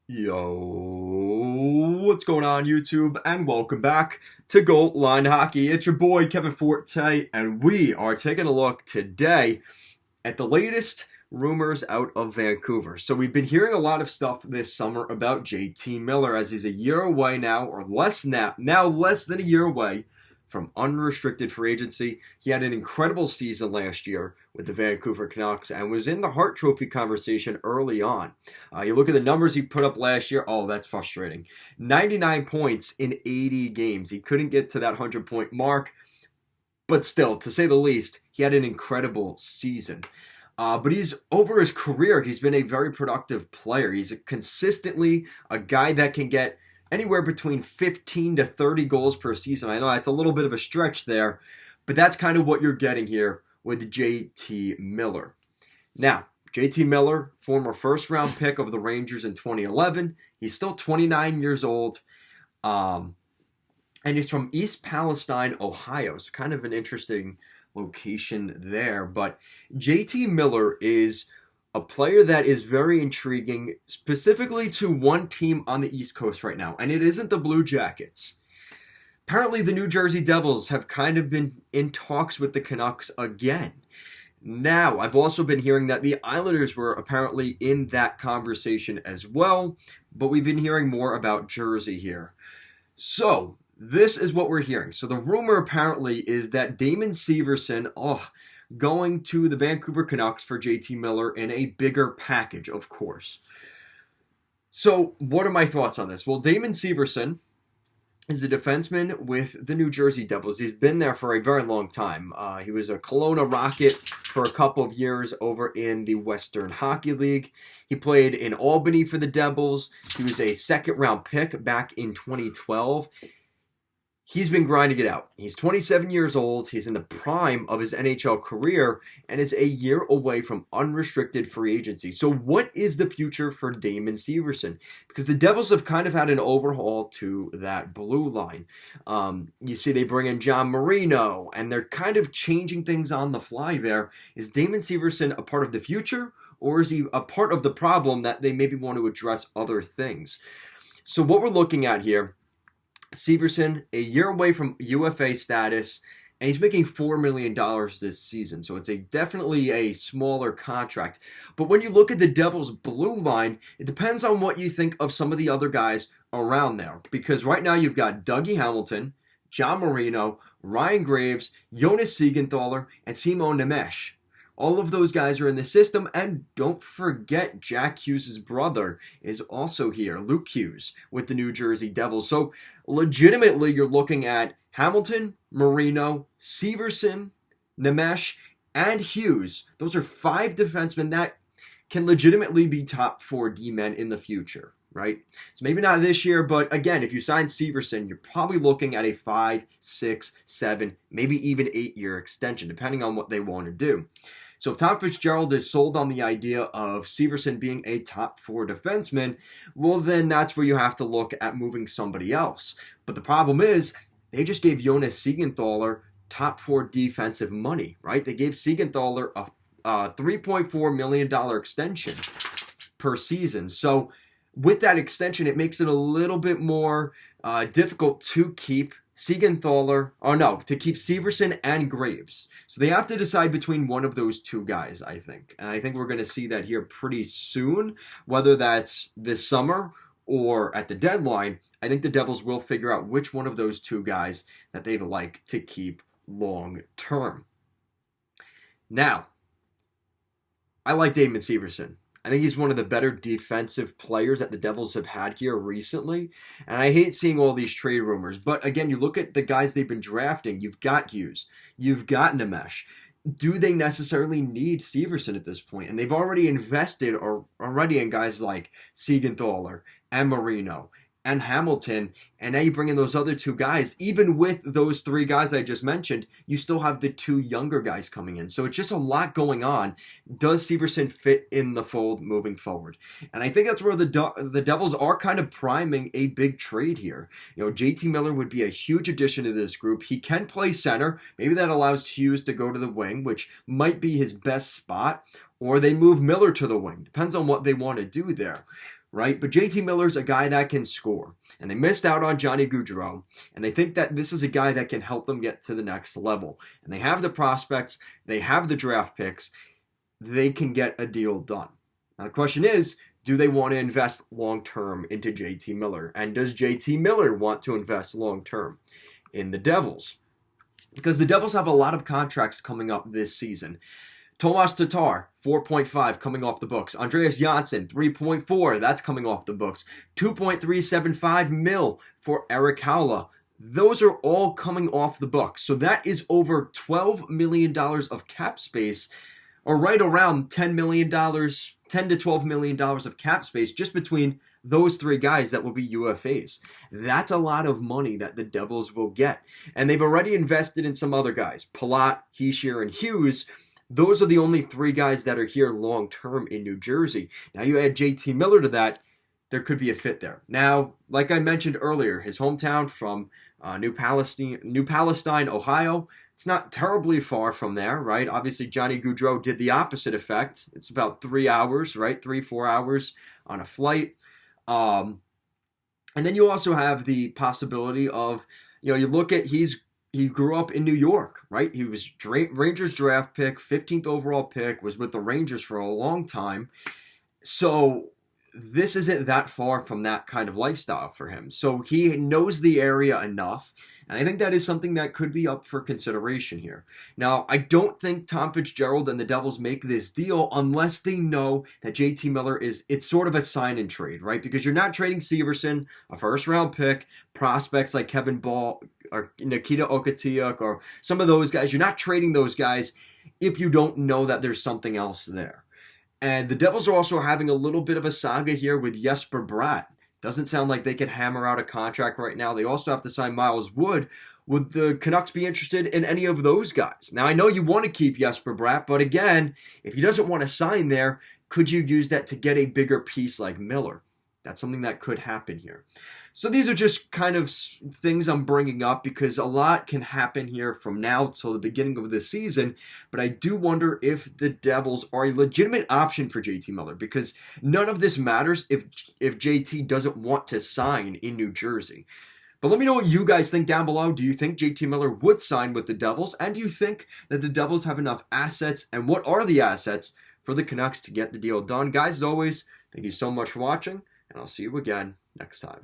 Yo, what's going on YouTube? And welcome back to Goal Line Hockey. It's your boy Kevin Forte, and we are taking a look today at the latest rumors out of Vancouver. So we've been hearing a lot of stuff this summer about JT Miller as he's a year away now, or now less than a year away from unrestricted free agency. He had an incredible season last year with the Vancouver Canucks and was in the Hart Trophy conversation early on. You look at the numbers he put up last year. Oh, that's frustrating. 99 points in 80 games. He couldn't get to that 100-point mark, but still, to say the least, he had an incredible season. But he's over his career, he's been a very productive player. He's consistently a guy that can get anywhere between 15 to 30 goals per season. I know that's a little bit of a stretch there, but that's kind of what you're getting here with JT Miller. Now, JT Miller, former first-round pick of the Rangers in 2011. He's still 29 years old, and he's from East Palestine, Ohio. So kind of an interesting location there. But JT Miller is a player that is very intriguing, specifically to one team on the East Coast right now, and it isn't the Blue Jackets. Apparently, the New Jersey Devils have kind of been in talks with the Canucks again. Now, I've also been hearing that the Islanders were apparently in that conversation as well, but we've been hearing more about Jersey here. So, this is what we're hearing. So, the rumor apparently is that Damon Severson, going to the Vancouver Canucks for JT Miller in a bigger package, of course. So, what are my thoughts on this? Well, Damon Severson is a defenseman with the New Jersey Devils. He's been there for a very long time. He was a Kelowna Rocket for a couple of years over in the Western Hockey League. He played in Albany for the Devils. He was a second-round pick back in 2012. He's been grinding it out. He's 27 years old. He's in the prime of his NHL career and is a year away from unrestricted free agency. So what is the future for Damon Severson? Because the Devils have kind of had an overhaul to that blue line. You see they bring in John Marino, and they're kind of changing things on the fly there. Is Damon Severson a part of the future, or is he a part of the problem that they maybe want to address other things? So what we're looking at here, Severson, a year away from UFA status, and he's making $4 million this season. So it's definitely a smaller contract. But when you look at the Devils' blue line, it depends on what you think of some of the other guys around there. Because right now you've got Dougie Hamilton, John Marino, Ryan Graves, Jonas Siegenthaler, and Simon Nemec. All of those guys are in the system, and don't forget Jack Hughes' brother is also here, Luke Hughes, with the New Jersey Devils. So legitimately, you're looking at Hamilton, Marino, Severson, Nemec, and Hughes. Those are 5 defensemen that can legitimately be top 4 D-men in the future, right? So maybe not this year, but again, if you sign Severson, you're probably looking at a 5, 6, 7, maybe even 8-year extension, depending on what they want to do. So if Tom Fitzgerald is sold on the idea of Severson being a top 4 defenseman, well then that's where you have to look at moving somebody else. But the problem is, they just gave Jonas Siegenthaler top 4 defensive money, right? They gave Siegenthaler a $3.4 million extension per season. So with that extension, it makes it a little bit more difficult to keep to keep Severson and Graves. So they have to decide between one of those two guys, I think. And I think we're going to see that here pretty soon, whether that's this summer or at the deadline. I think the Devils will figure out which one of those two guys that they'd like to keep long term. Now, I like Damon Severson. I think he's one of the better defensive players that the Devils have had here recently. And I hate seeing all these trade rumors. But again, you look at the guys they've been drafting. You've got Hughes. You've got Nemec. Do they necessarily need Severson at this point? And they've already invested already in guys like Siegenthaler and Marino and Hamilton, and now you bring in those other 2 guys. Even with those 3 guys I just mentioned, you still have the 2 younger guys coming in. So it's just a lot going on. Does Severson fit in the fold moving forward? And I think that's where the Devils are kind of priming a big trade here. JT Miller would be a huge addition to this group. He can play center. Maybe that allows Hughes to go to the wing, which might be his best spot. Or they move Miller to the wing. Depends on what they want to do there. right? But JT Miller's a guy that can score. And they missed out on Johnny Gaudreau. And they think that this is a guy that can help them get to the next level. And they have the prospects. They have the draft picks. They can get a deal done. Now the question is, do they want to invest long-term into JT Miller? And does JT Miller want to invest long-term in the Devils? Because the Devils have a lot of contracts coming up this season. Tomas Tatar, 4.5 coming off the books. Andreas Janssen, 3.4, that's coming off the books. 2.375 mil for Eric Howla. Those are all coming off the books. So that is over $12 million of cap space, or right around $10 million, $10 to $12 million of cap space just between those three guys that will be UFAs. That's a lot of money that the Devils will get. And they've already invested in some other guys. Palat, Hischier, and Hughes. Those are the only three guys that are here long-term in New Jersey. Now you add JT Miller to that, there could be a fit there. Now, like I mentioned earlier, his hometown from New Palestine, Ohio, it's not terribly far from there, right? Obviously, Johnny Gaudreau did the opposite effect. It's about 3 hours, right? 3-4 hours on a flight. And then you also have the possibility of, you look at, he grew up in New York, right? He was Rangers draft pick, 15th overall pick, was with the Rangers for a long time. So this isn't that far from that kind of lifestyle for him. So he knows the area enough. And I think that is something that could be up for consideration here. Now, I don't think Tom Fitzgerald and the Devils make this deal unless they know that JT Miller it's sort of a sign and trade, right? Because you're not trading Severson, a first round pick, prospects like Kevin Ball or Nikita Okatiuk or some of those guys. You're not trading those guys if you don't know that there's something else there. And the Devils are also having a little bit of a saga here with Jesper Bratt. Doesn't sound like they could hammer out a contract right now. They also have to sign Miles Wood. Would the Canucks be interested in any of those guys? Now, I know you want to keep Jesper Bratt, but again, if he doesn't want to sign there, could you use that to get a bigger piece like Miller? That's something that could happen here. So these are just kind of things I'm bringing up because a lot can happen here from now till the beginning of the season. But I do wonder if the Devils are a legitimate option for JT Miller because none of this matters if JT doesn't want to sign in New Jersey. But let me know what you guys think down below. Do you think JT Miller would sign with the Devils? And do you think that the Devils have enough assets? And what are the assets for the Canucks to get the deal done? Guys, as always, thank you so much for watching. And I'll see you again next time.